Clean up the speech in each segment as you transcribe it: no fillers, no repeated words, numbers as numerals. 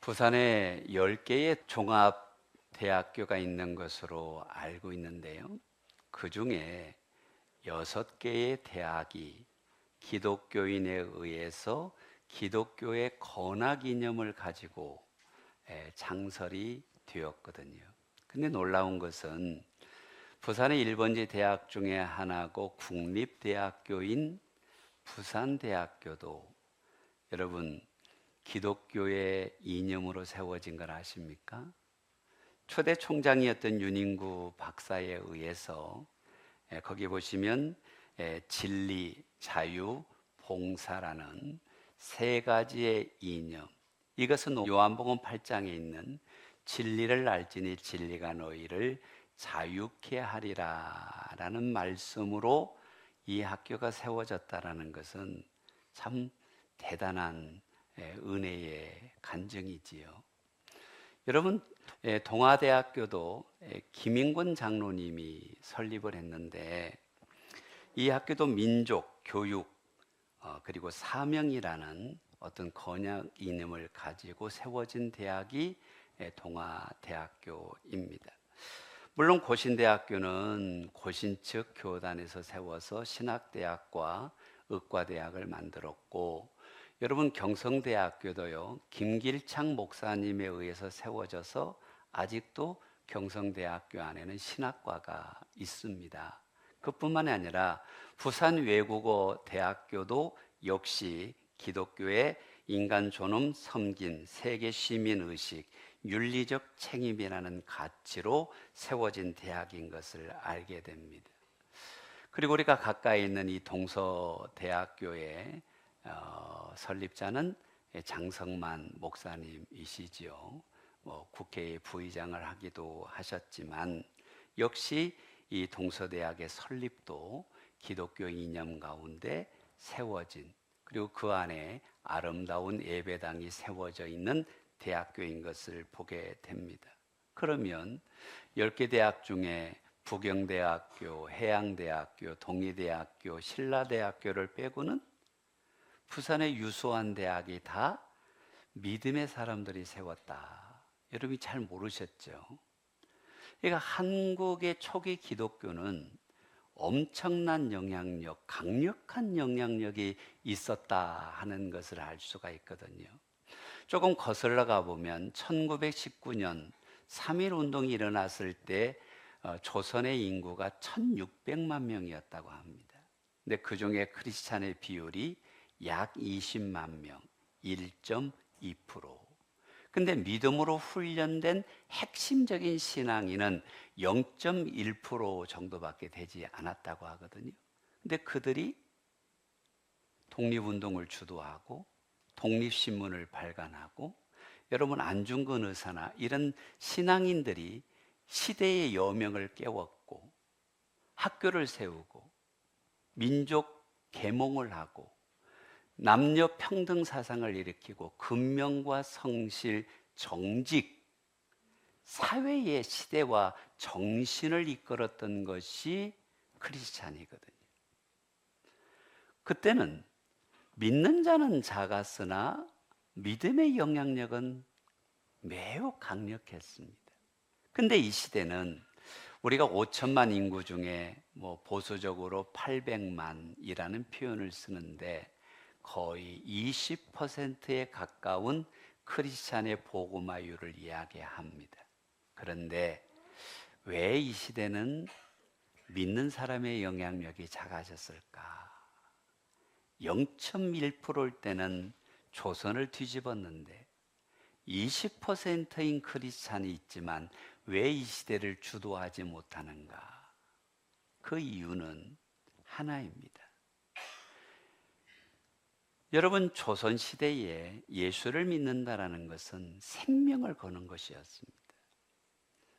부산에 10개의 종합대학교가 있는 것으로 알고 있는데요. 그 중에 6개의 대학이 기독교인에 의해서 기독교의 건학 이념을 가지고 창설이 되었거든요. 근데 놀라운 것은 부산의 1번지 대학 중에 하나고 국립대학교인 부산대학교도 여러분 기독교의 이념으로 세워진 걸 아십니까? 초대 총장이었던 윤인구 박사에 의해서 거기 보시면 진리, 자유, 봉사라는 세 가지의 이념, 이것은 요한복음 8장에 있는 진리를 알지니 진리가 너희를 자유케 하리라 라는 말씀으로 이 학교가 세워졌다라는 것은 참 대단한 은혜의 간증이지요. 여러분, 동아대학교도 김인권 장로님이 설립을 했는데 이 학교도 민족, 교육, 그리고 사명이라는 어떤 건약 이념을 가지고 세워진 대학이 동아대학교입니다. 물론 고신대학교는 고신 측 교단에서 세워서 신학대학과 의과대학을 만들었고, 여러분 경성대학교도요 김길창 목사님에 의해서 세워져서 아직도 경성대학교 안에는 신학과가 있습니다. 그뿐만이 아니라 부산외국어대학교도 역시 기독교의 인간 존엄, 섬김, 세계 시민의식, 윤리적 책임이라는 가치로 세워진 대학인 것을 알게 됩니다. 그리고 우리가 가까이 있는 이 동서대학교의 설립자는 장성만 목사님이시지요. 국회의 부의장을 하기도 하셨지만 역시 이 동서대학의 설립도 기독교 이념 가운데 세워진, 그리고 그 안에 아름다운 예배당이 세워져 있는 대학교인 것을 보게 됩니다. 그러면 10개 대학 중에 부경대학교, 해양대학교, 동의대학교, 신라대학교를 빼고는 부산의 유수한 대학이 다 믿음의 사람들이 세웠다. 여러분이 잘 모르셨죠? 그러니까 한국의 초기 기독교는 엄청난 영향력, 강력한 영향력이 있었다 하는 것을 알 수가 있거든요. 조금 거슬러 가보면 1919년 3.1 운동이 일어났을 때 조선의 인구가 1600만 명이었다고 합니다. 근데 그 중에 크리스찬의 비율이 약 20만 명, 1.2%. 근데 믿음으로 훈련된 핵심적인 신앙인은 0.1% 정도밖에 되지 않았다고 하거든요. 근데 그들이 독립운동을 주도하고 독립신문을 발간하고, 여러분 안중근 의사나 이런 신앙인들이 시대의 여명을 깨웠고 학교를 세우고 민족 계몽을 하고 남녀 평등 사상을 일으키고 금명과 성실, 정직, 사회의 시대와 정신을 이끌었던 것이 크리스찬이거든요. 그때는 믿는 자는 작았으나 믿음의 영향력은 매우 강력했습니다. 근데 이 시대는 우리가 5천만 인구 중에 보수적으로 800만이라는 표현을 쓰는데 거의 20%에 가까운 크리스찬의 복음화율을 이야기합니다. 그런데 왜 이 시대는 믿는 사람의 영향력이 작아졌을까? 0.1%일 때는 조선을 뒤집었는데 20%인 크리스찬이 있지만 왜 이 시대를 주도하지 못하는가? 그 이유는 하나입니다. 여러분, 조선시대에 예수를 믿는다라는 것은 생명을 거는 것이었습니다.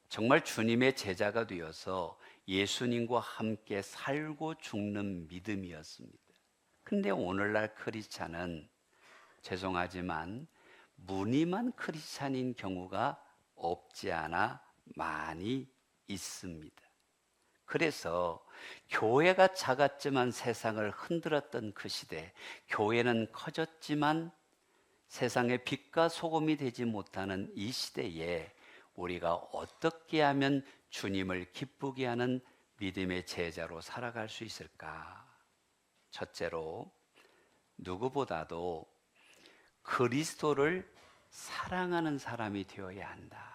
정말 주님의 제자가 되어서 예수님과 함께 살고 죽는 믿음이었습니다. 근데 오늘날 크리스찬은 죄송하지만 무늬만 크리스찬인 경우가 없지 않아 많이 있습니다. 그래서 교회가 작았지만 세상을 흔들었던 그 시대, 교회는 커졌지만 세상의 빛과 소금이 되지 못하는 이 시대에 우리가 어떻게 하면 주님을 기쁘게 하는 믿음의 제자로 살아갈 수 있을까? 첫째로, 누구보다도 그리스도를 사랑하는 사람이 되어야 한다.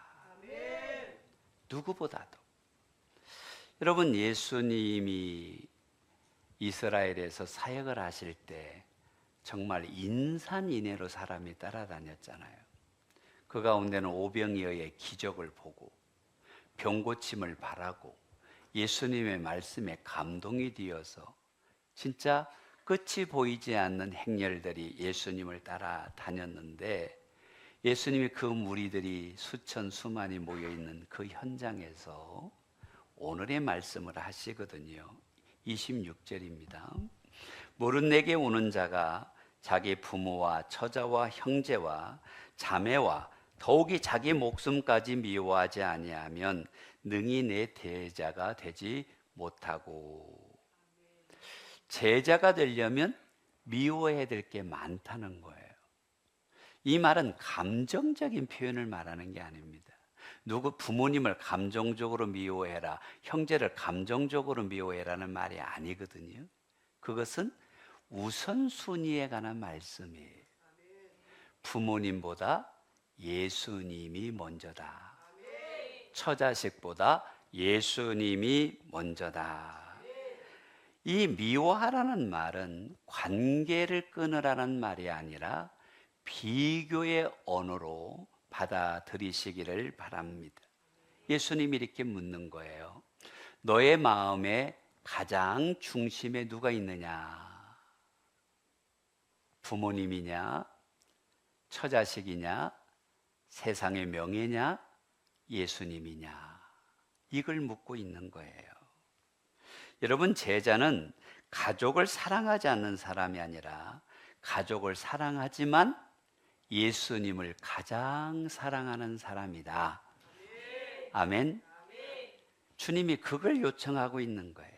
누구보다도. 여러분, 예수님이 이스라엘에서 사역을 하실 때 정말 인산인해로 사람이 따라다녔잖아요. 그 가운데는 오병이어의 기적을 보고 병 고침을 바라고 예수님의 말씀에 감동이 되어서 진짜 끝이 보이지 않는 행렬들이 예수님을 따라다녔는데, 예수님이 그 무리들이 수천 수만이 모여있는 그 현장에서 오늘의 말씀을 하시거든요. 26절입니다. 무릇 내게 오는 자가 자기 부모와 처자와 형제와 자매와 더욱이 자기 목숨까지 미워하지 아니하면 능히 내 제자가 되지 못하고. 제자가 되려면 미워해야 될 게 많다는 거예요. 이 말은 감정적인 표현을 말하는 게 아닙니다. 누구 부모님을 감정적으로 미워해라, 형제를 감정적으로 미워해라는 말이 아니거든요. 그것은 우선순위에 관한 말씀이에요. 부모님보다 예수님이 먼저다. 처자식보다 예수님이 먼저다. 이 미워하라는 말은 관계를 끊으라는 말이 아니라 비교의 언어로 받아들이시기를 바랍니다. 예수님이 이렇게 묻는 거예요. 너의 마음에 가장 중심에 누가 있느냐? 부모님이냐? 처자식이냐? 세상의 명예냐? 예수님이냐? 이걸 묻고 있는 거예요. 여러분, 제자는 가족을 사랑하지 않는 사람이 아니라 가족을 사랑하지만 예수님을 가장 사랑하는 사람이다. 아멘. 주님이 그걸 요청하고 있는 거예요.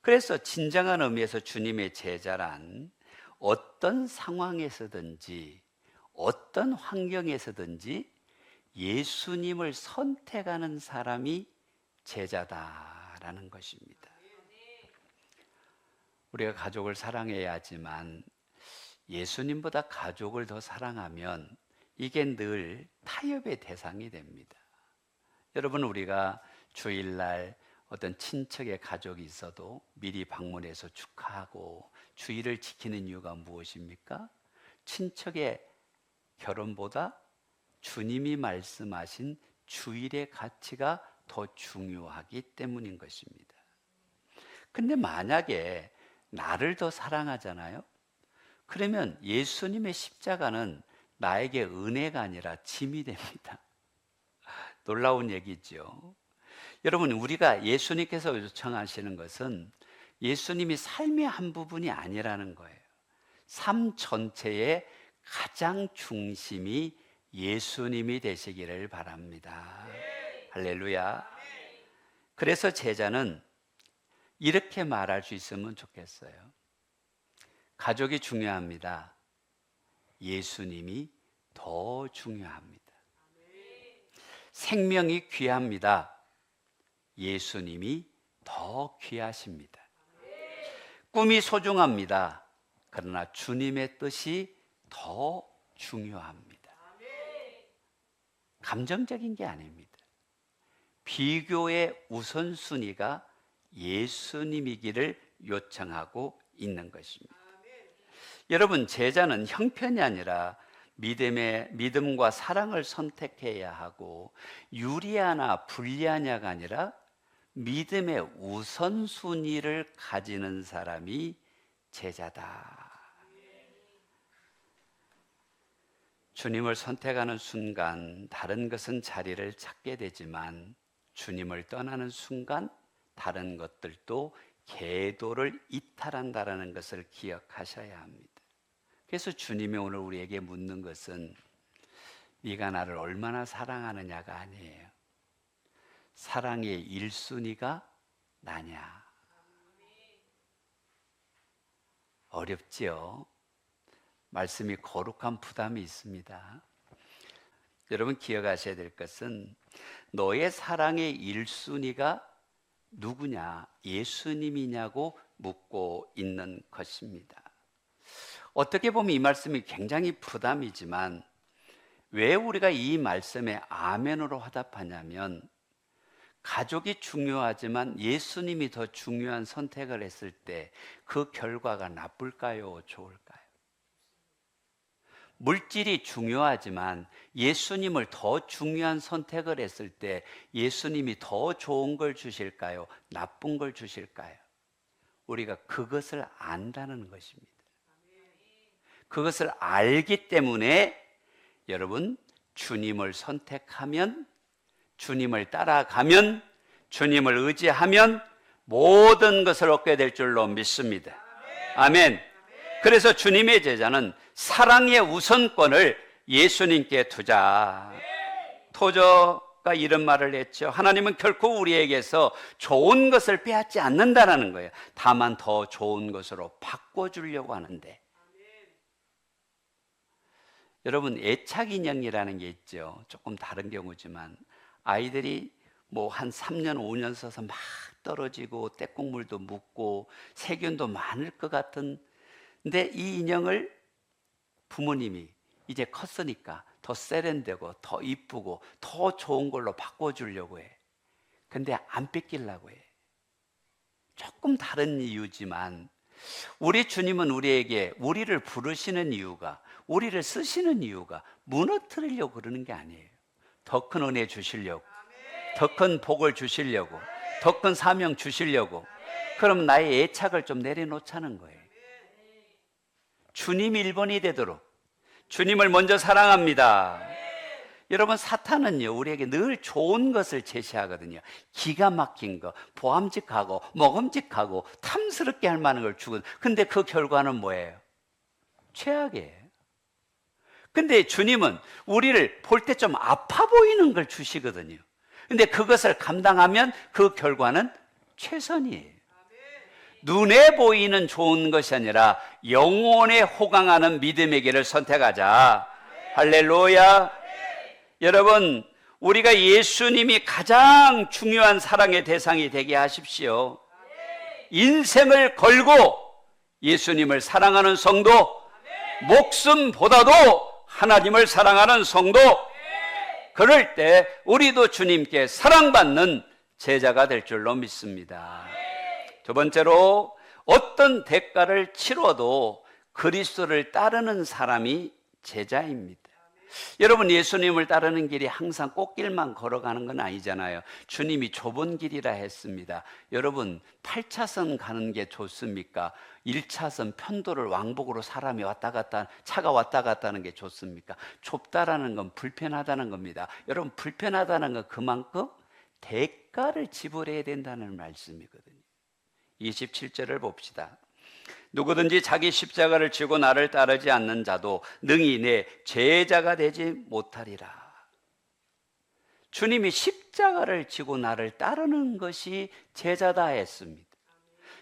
그래서 진정한 의미에서 주님의 제자란 어떤 상황에서든지 어떤 환경에서든지 예수님을 선택하는 사람이 제자다라는 것입니다. 우리가 가족을 사랑해야 하지만 예수님보다 가족을 더 사랑하면 이게 늘 타협의 대상이 됩니다. 여러분, 우리가 주일날 어떤 친척의 가족이 있어도 미리 방문해서 축하하고 주일을 지키는 이유가 무엇입니까? 친척의 결혼보다 주님이 말씀하신 주일의 가치가 더 중요하기 때문인 것입니다. 근데 만약에 나를 더 사랑하잖아요? 그러면 예수님의 십자가는 나에게 은혜가 아니라 짐이 됩니다. 놀라운 얘기죠. 여러분, 우리가 예수님께서 요청하시는 것은 예수님이 삶의 한 부분이 아니라는 거예요. 삶 전체의 가장 중심이 예수님이 되시기를 바랍니다. 할렐루야. 그래서 제자는 이렇게 말할 수 있으면 좋겠어요. 가족이 중요합니다. 예수님이 더 중요합니다. 생명이 귀합니다. 예수님이 더 귀하십니다. 꿈이 소중합니다. 그러나 주님의 뜻이 더 중요합니다. 감정적인 게 아닙니다. 비교의 우선순위가 예수님이기를 요청하고 있는 것입니다. 여러분, 제자는 형편이 아니라 믿음과 사랑을 선택해야 하고 유리하나 불리하냐가 아니라 믿음의 우선순위를 가지는 사람이 제자다. 주님을 선택하는 순간 다른 것은 자리를 찾게 되지만 주님을 떠나는 순간 다른 것들도 궤도를 이탈한다라는 것을 기억하셔야 합니다. 그래서 주님이 오늘 우리에게 묻는 것은 네가 나를 얼마나 사랑하느냐가 아니에요. 사랑의 1순위가 나냐. 어렵지요. 말씀이 거룩한 부담이 있습니다. 여러분 기억하셔야 될 것은 너의 사랑의 1순위가 누구냐? 예수님이냐고 묻고 있는 것입니다. 어떻게 보면 이 말씀이 굉장히 부담이지만 왜 우리가 이 말씀에 아멘으로 화답하냐면 가족이 중요하지만 예수님이 더 중요한 선택을 했을 때 그 결과가 나쁠까요? 좋을까요? 물질이 중요하지만 예수님을 더 중요한 선택을 했을 때 예수님이 더 좋은 걸 주실까요? 나쁜 걸 주실까요? 우리가 그것을 안다는 것입니다. 그것을 알기 때문에 여러분 주님을 선택하면, 주님을 따라가면, 주님을 의지하면 모든 것을 얻게 될 줄로 믿습니다. 아멘. 그래서 주님의 제자는 사랑의 우선권을 예수님께 두자. 토저가 이런 말을 했죠. 하나님은 결코 우리에게서 좋은 것을 빼앗지 않는다는 거예요. 다만 더 좋은 것으로 바꿔주려고 하는데, 여러분 애착 인형이라는 게 있죠. 조금 다른 경우지만 아이들이 뭐 한 3년 5년 써서 막 떨어지고 때국물도 묻고 세균도 많을 것 같은, 근데 이 인형을 부모님이 이제 컸으니까 더 세련되고 더 이쁘고 더 좋은 걸로 바꿔주려고 해. 근데 안 뺏기려고 해. 조금 다른 이유지만 우리 주님은 우리에게 우리를 부르시는 이유가, 우리를 쓰시는 이유가 무너뜨리려고 그러는 게 아니에요. 더 큰 은혜 주시려고, 더 큰 복을 주시려고, 더 큰 사명 주시려고. 그럼 나의 애착을 좀 내려놓자는 거예요. 주님이 1번이 되도록 주님을 먼저 사랑합니다. 여러분 사탄은요 우리에게 늘 좋은 것을 제시하거든요. 기가 막힌 거, 보암직하고 먹음직하고 탐스럽게 할 만한 걸 주거든. 근데 그 결과는 뭐예요? 최악이에요. 근데 주님은 우리를 볼 때 좀 아파 보이는 걸 주시거든요. 근데 그것을 감당하면 그 결과는 최선이에요. 눈에 보이는 좋은 것이 아니라 영혼에 호강하는 믿음의 길을 선택하자. 할렐루야. 여러분 우리가 예수님이 가장 중요한 사랑의 대상이 되게 하십시오. 인생을 걸고 예수님을 사랑하는 성도, 목숨보다도 하나님을 사랑하는 성도, 그럴 때 우리도 주님께 사랑받는 제자가 될 줄로 믿습니다. 두 번째로 어떤 대가를 치러도 그리스도를 따르는 사람이 제자입니다. 여러분 예수님을 따르는 길이 항상 꽃길만 걸어가는 건 아니잖아요. 주님이 좁은 길이라 했습니다. 여러분 8차선 가는 게 좋습니까? 1차선 편도를 왕복으로 사람이 왔다 갔다, 차가 왔다 갔다 하는 게 좋습니까? 좁다라는 건 불편하다는 겁니다. 여러분 불편하다는 건 그만큼 대가를 지불해야 된다는 말씀이거든요. 27절을 봅시다. 누구든지 자기 십자가를 지고 나를 따르지 않는 자도 능히 내 제자가 되지 못하리라. 주님이 십자가를 지고 나를 따르는 것이 제자다 했습니다.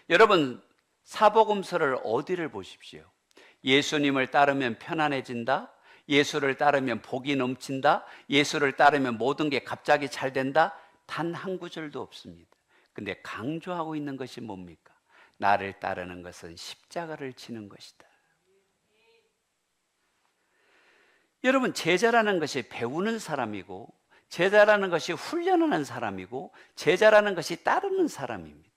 여러분 사복음서를 어디를 보십시오. 예수님을 따르면 편안해진다, 예수를 따르면 복이 넘친다, 예수를 따르면 모든 게 갑자기 잘 된다, 단 한 구절도 없습니다. 근데 강조하고 있는 것이 뭡니까? 나를 따르는 것은 십자가를 지는 것이다. 여러분 제자라는 것이 배우는 사람이고, 제자라는 것이 훈련하는 사람이고, 제자라는 것이 따르는 사람입니다.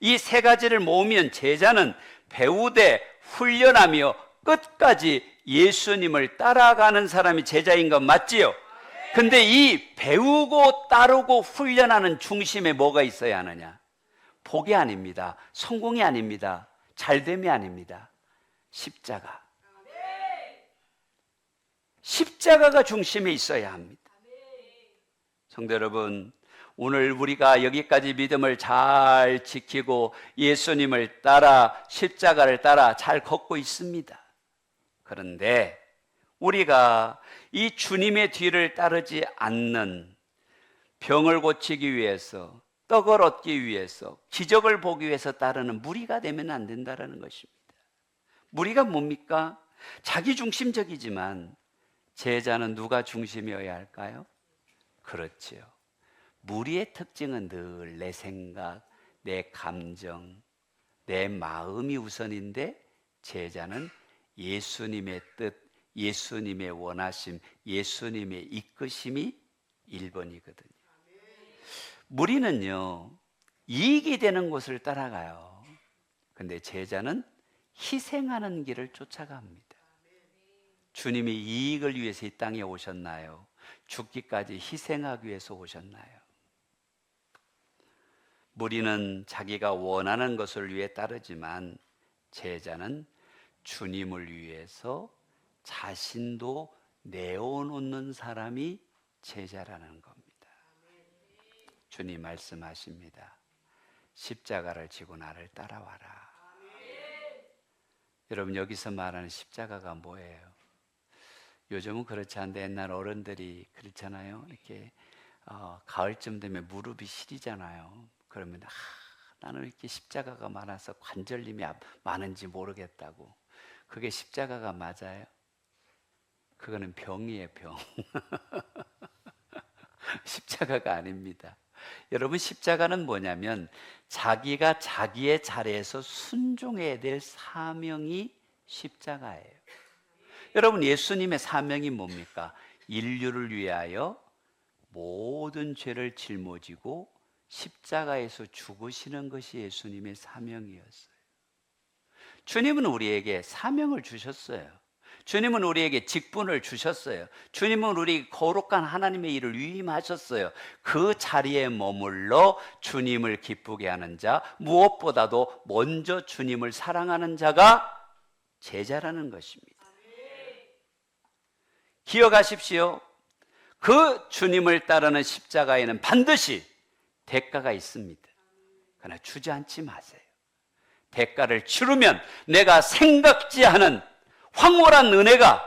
이 세 가지를 모으면 제자는 배우되 훈련하며 끝까지 예수님을 따라가는 사람이 제자인 건 맞지요? 근데 이 배우고 따르고 훈련하는 중심에 뭐가 있어야 하느냐? 복이 아닙니다. 성공이 아닙니다. 잘됨이 아닙니다. 십자가. 십자가가 중심에 있어야 합니다. 성도 여러분, 오늘 우리가 여기까지 믿음을 잘 지키고 예수님을 따라 십자가를 따라 잘 걷고 있습니다. 그런데 우리가 이 주님의 뒤를 따르지 않는, 병을 고치기 위해서, 떡을 얻기 위해서, 기적을 보기 위해서 따르는 무리가 되면 안 된다는 것입니다. 무리가 뭡니까? 자기 중심적이지만 제자는 누가 중심이어야 할까요? 그렇지요. 무리의 특징은 늘 내 생각, 내 감정, 내 마음이 우선인데 제자는 예수님의 뜻, 예수님의 원하심, 예수님의 이끄심이 1번이거든요. 무리는요, 이익이 되는 곳을 따라가요. 근데 제자는 희생하는 길을 쫓아갑니다. 주님이 이익을 위해서 이 땅에 오셨나요? 죽기까지 희생하기 위해서 오셨나요? 무리는 자기가 원하는 것을 위해 따르지만 제자는 주님을 위해서 자신도 내어놓는 사람이 제자라는 겁니다. 주님 말씀하십니다. 십자가를 지고 나를 따라와라. 여러분, 여기서 말하는 십자가가 뭐예요? 요즘은 그렇지 않은데 옛날 어른들이 그렇잖아요. 이렇게 가을쯤 되면 무릎이 시리잖아요. 그러면 나는 이렇게 십자가가 많아서 관절림이 많은지 모르겠다고. 그게 십자가가 맞아요? 그거는 병이에요, 병. 십자가가 아닙니다. 여러분, 십자가는 뭐냐면 자기가 자기의 자리에서 순종해야 될 사명이 십자가예요. 여러분, 예수님의 사명이 뭡니까? 인류를 위하여 모든 죄를 짊어지고 십자가에서 죽으시는 것이 예수님의 사명이었어요. 주님은 우리에게 사명을 주셨어요. 주님은 우리에게 직분을 주셨어요. 주님은 우리 거룩한 하나님의 일을 위임하셨어요. 그 자리에 머물러 주님을 기쁘게 하는 자, 무엇보다도 먼저 주님을 사랑하는 자가 제자라는 것입니다. 기억하십시오. 그 주님을 따르는 십자가에는 반드시 대가가 있습니다. 그러나 주저앉지 마세요. 대가를 치르면 내가 생각지 않은 황홀한 은혜가,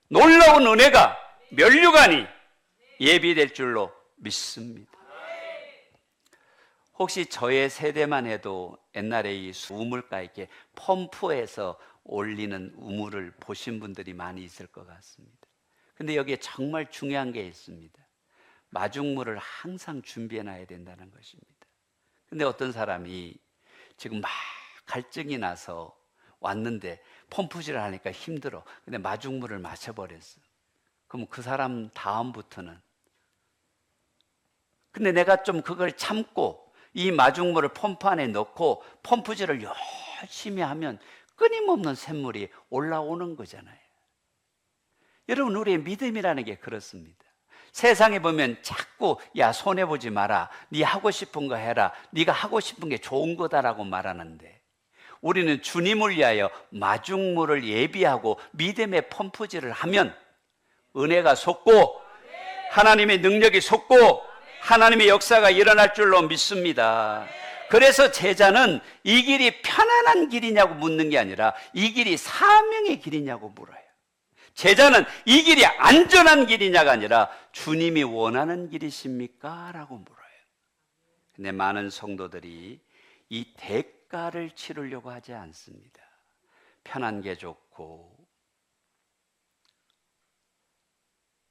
놀라운 은혜가 면류관이 예비될 줄로 믿습니다. 혹시 저의 세대만 해도 옛날에 이 우물가에 이렇게 펌프에서 올리는 우물을 보신 분들이 많이 있을 것 같습니다. 근데 여기에 정말 중요한 게 있습니다. 마중물을 항상 준비해 놔야 된다는 것입니다. 근데 어떤 사람이 지금 막 갈증이 나서 왔는데 펌프질을 하니까 힘들어. 근데 마중물을 마셔버렸어. 그럼 그 사람 다음부터는, 근데 내가 좀 그걸 참고 이 마중물을 펌프 안에 넣고 펌프질을 열심히 하면 끊임없는 샘물이 올라오는 거잖아요. 여러분, 우리의 믿음이라는 게 그렇습니다. 세상에 보면 자꾸 야, 손해보지 마라, 네 하고 싶은 거 해라, 네가 하고 싶은 게 좋은 거다라고 말하는데 우리는 주님을 위하여 마중물을 예비하고 믿음의 펌프질을 하면 은혜가 솟고 하나님의 능력이 솟고 하나님의 역사가 일어날 줄로 믿습니다. 그래서 제자는 이 길이 편안한 길이냐고 묻는 게 아니라 이 길이 사명의 길이냐고 물어요. 제자는 이 길이 안전한 길이냐가 아니라 주님이 원하는 길이십니까? 라고 물어요. 근데 많은 성도들이 이 대가를 치르려고 하지 않습니다. 편한 게 좋고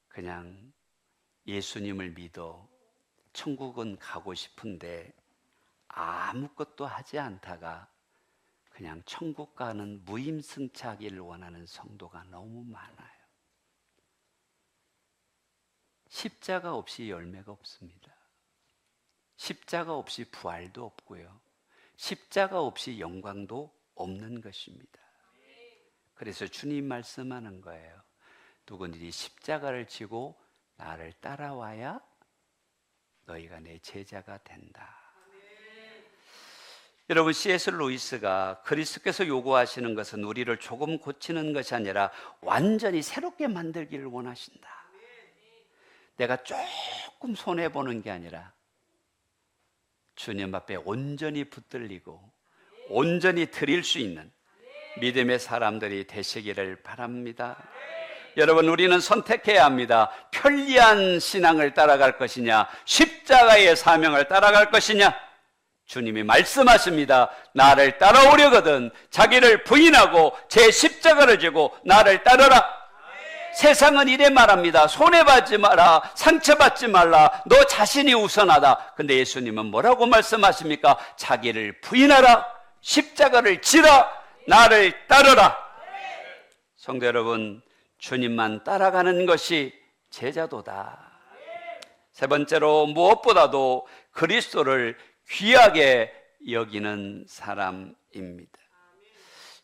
그냥 예수님을 믿어 천국은 가고 싶은데 아무것도 하지 않다가 그냥 천국 가는 무임승차하기를 원하는 성도가 너무 많아요. 십자가 없이 열매가 없습니다. 십자가 없이 부활도 없고요. 십자가 없이 영광도 없는 것입니다. 그래서 주님 말씀하는 거예요. 누구든지 십자가를 지고 나를 따라와야 너희가 내 제자가 된다. 여러분, C.S. 루이스가 그리스도께서 요구하시는 것은 우리를 조금 고치는 것이 아니라 완전히 새롭게 만들기를 원하신다. 내가 조금 손해보는 게 아니라 주님 앞에 온전히 붙들리고 온전히 드릴 수 있는 믿음의 사람들이 되시기를 바랍니다. 여러분, 우리는 선택해야 합니다. 편리한 신앙을 따라갈 것이냐, 십자가의 사명을 따라갈 것이냐. 주님이 말씀하십니다. 나를 따라오려거든 자기를 부인하고 제 십자가를 지고 나를 따르라. 세상은 이래 말합니다. 손해받지 마라, 상처받지 말라, 너 자신이 우선하다. 근데 예수님은 뭐라고 말씀하십니까? 자기를 부인하라, 십자가를 지라, 나를 따르라. 성도 여러분, 주님만 따라가는 것이 제자도다. 세 번째로, 무엇보다도 그리스도를 귀하게 여기는 사람입니다.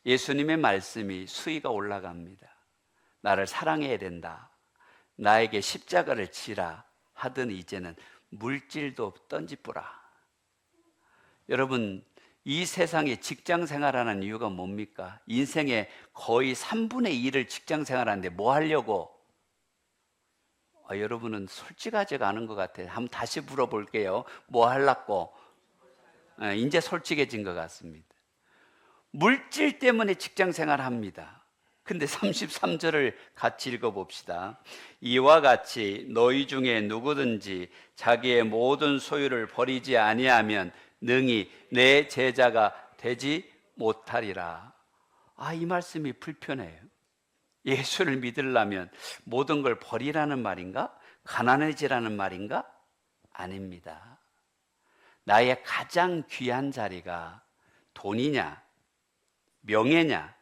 예수님의 말씀이 수위가 올라갑니다. 나를 사랑해야 된다, 나에게 십자가를 지라 하더니 이제는 물질도 던지뿌라. 여러분, 이 세상에 직장 생활하는 이유가 뭡니까? 인생의 거의 3분의 1을 직장 생활하는데 뭐 하려고? 여러분은 솔직하지가 않은 것 같아요. 한번 다시 물어볼게요. 뭐 하려고? 이제 솔직해진 것 같습니다. 물질 때문에 직장 생활합니다. 근데 33절을 같이 읽어봅시다. 이와 같이 너희 중에 누구든지 자기의 모든 소유를 버리지 아니하면 능히 내 제자가 되지 못하리라. 이 말씀이 불편해요. 예수를 믿으려면 모든 걸 버리라는 말인가? 가난해지라는 말인가? 아닙니다. 나의 가장 귀한 자리가 돈이냐, 명예냐,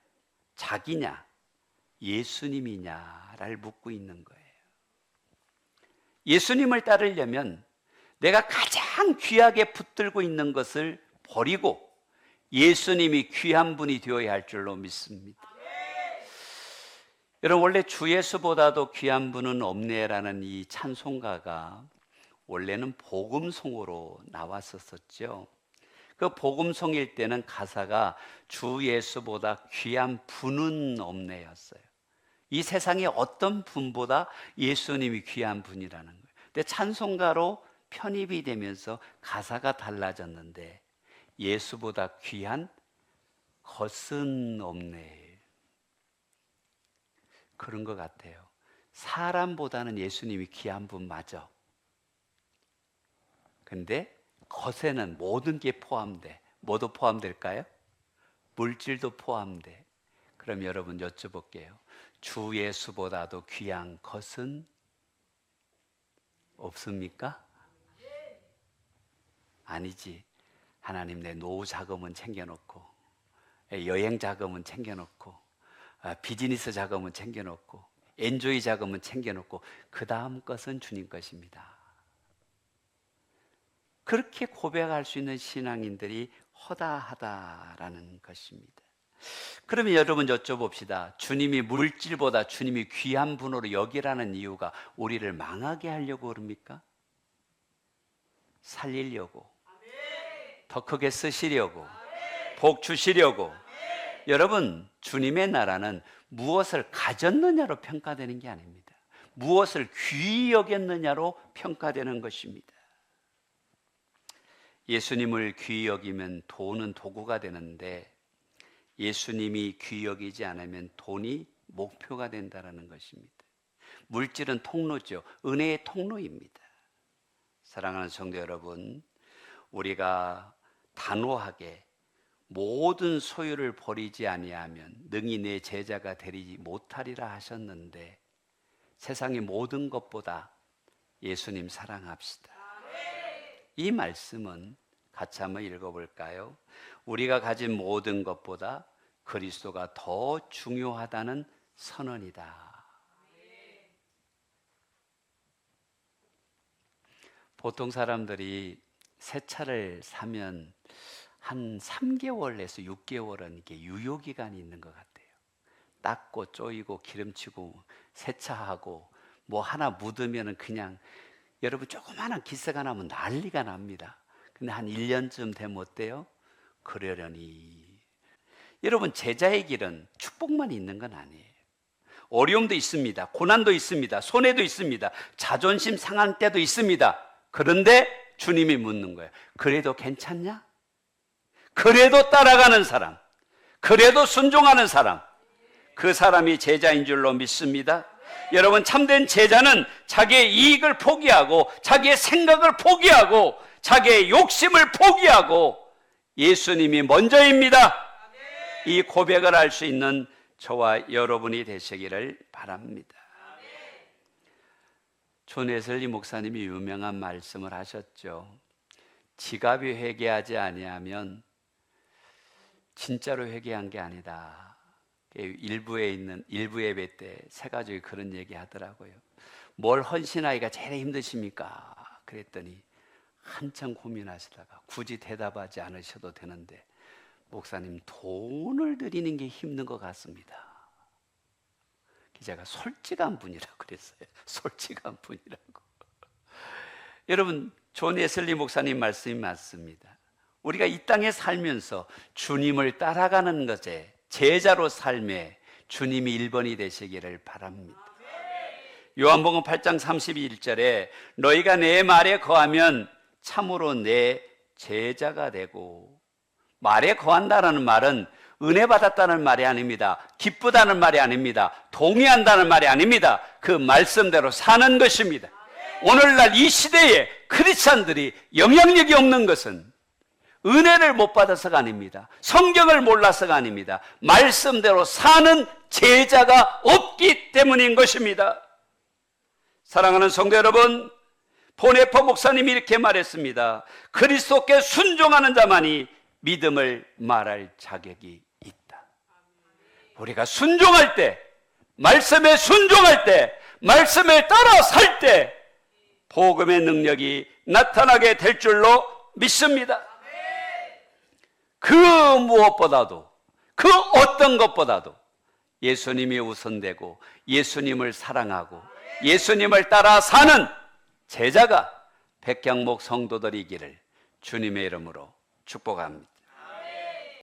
자기냐, 예수님이냐를 묻고 있는 거예요. 예수님을 따르려면 내가 가장 귀하게 붙들고 있는 것을 버리고 예수님이 귀한 분이 되어야 할 줄로 믿습니다. 여러분, 원래 주 예수보다도 귀한 분은 없네라는 이 찬송가가 원래는 복음송으로 나왔었죠. 그 복음송일 때는 가사가 주 예수보다 귀한 분은 없네였어요. 이 세상에 어떤 분보다 예수님이 귀한 분이라는 거예요. 근데 찬송가로 편입이 되면서 가사가 달라졌는데 예수보다 귀한 것은 없네. 그런 것 같아요. 사람보다는 예수님이 귀한 분 맞아. 근데 것에는 모든 게 포함돼. 뭐도 포함될까요? 물질도 포함돼. 그럼 여러분 여쭤볼게요. 주 예수보다도 귀한 것은 없습니까? 아니지. 하나님, 내 노후 자금은 챙겨놓고, 여행 자금은 챙겨놓고, 비즈니스 자금은 챙겨놓고, 엔조이 자금은 챙겨놓고, 그 다음 것은 주님 것입니다. 그렇게 고백할 수 있는 신앙인들이 허다하다라는 것입니다. 그러면 여러분 여쭤봅시다. 주님이 물질보다 주님이 귀한 분으로 여기라는 이유가 우리를 망하게 하려고 그럽니까? 살리려고, 더 크게 쓰시려고, 복 주시려고. 여러분, 주님의 나라는 무엇을 가졌느냐로 평가되는 게 아닙니다. 무엇을 귀히 여겼느냐로 평가되는 것입니다. 예수님을 귀히 여기면 돈은 도구가 되는데 예수님이 귀히 여기지 않으면 돈이 목표가 된다는 것입니다. 물질은 통로죠. 은혜의 통로입니다. 사랑하는 성도 여러분, 우리가 단호하게 모든 소유를 버리지 아니하면 능히 내 제자가 되지 못하리라 하셨는데 세상의 모든 것보다 예수님 사랑합시다. 이 말씀은 같이 한번 읽어볼까요? 우리가 가진 모든 것보다 그리스도가 더 중요하다는 선언이다. 보통 사람들이 새 차를 사면 한 3개월에서 6개월은 이게 유효기간이 있는 것 같아요. 닦고 쪼이고 기름치고 세차하고 뭐 하나 묻으면 그냥 여러분 조그마한 기스가 나면 난리가 납니다. 근데 한 1년쯤 되면 어때요? 그러려니. 여러분, 제자의 길은 축복만 있는 건 아니에요. 어려움도 있습니다. 고난도 있습니다. 손해도 있습니다. 자존심 상한 때도 있습니다. 그런데 주님이 묻는 거예요. 그래도 괜찮냐? 그래도 따라가는 사람, 그래도 순종하는 사람, 그 사람이 제자인 줄로 믿습니다. 여러분, 참된 제자는 자기의 이익을 포기하고 자기의 생각을 포기하고 자기의 욕심을 포기하고 예수님이 먼저입니다. 이 고백을 할 수 있는 저와 여러분이 되시기를 바랍니다. 존 웨슬리 목사님이 유명한 말씀을 하셨죠. 지갑이 회개하지 아니하면 진짜로 회개한 게 아니다. 일부에 있는 일부 예배 때 세 가족이 그런 얘기 하더라고요. 뭘 헌신하기가 제일 힘드십니까? 그랬더니 한참 고민하시다가 굳이 대답하지 않으셔도 되는데 목사님, 돈을 드리는 게 힘든 것 같습니다. 제가 솔직한 분이라고 그랬어요. 솔직한 분이라고. 여러분, 존 웨슬리 목사님 말씀이 맞습니다. 우리가 이 땅에 살면서 주님을 따라가는 것에 제자로 삶에 주님이 1번이 되시기를 바랍니다. 요한복음 8장 31절에 너희가 내 말에 거하면 참으로 내 제자가 되고, 말에 거한다는 말은 은혜 받았다는 말이 아닙니다. 기쁘다는 말이 아닙니다. 동의한다는 말이 아닙니다. 그 말씀대로 사는 것입니다. 오늘날 이 시대에 크리스찬들이 영향력이 없는 것은 은혜를 못 받아서가 아닙니다. 성경을 몰라서가 아닙니다. 말씀대로 사는 제자가 없기 때문인 것입니다. 사랑하는 성도 여러분, 보네퍼 목사님이 이렇게 말했습니다. 그리스도께 순종하는 자만이 믿음을 말할 자격이 있다. 우리가 순종할 때, 말씀에 순종할 때, 말씀에 따라 살 때 복음의 능력이 나타나게 될 줄로 믿습니다. 그 무엇보다도, 그 어떤 것보다도 예수님이 우선되고 예수님을 사랑하고 예수님을 따라 사는 제자가 백향목 성도들이기를 주님의 이름으로 축복합니다.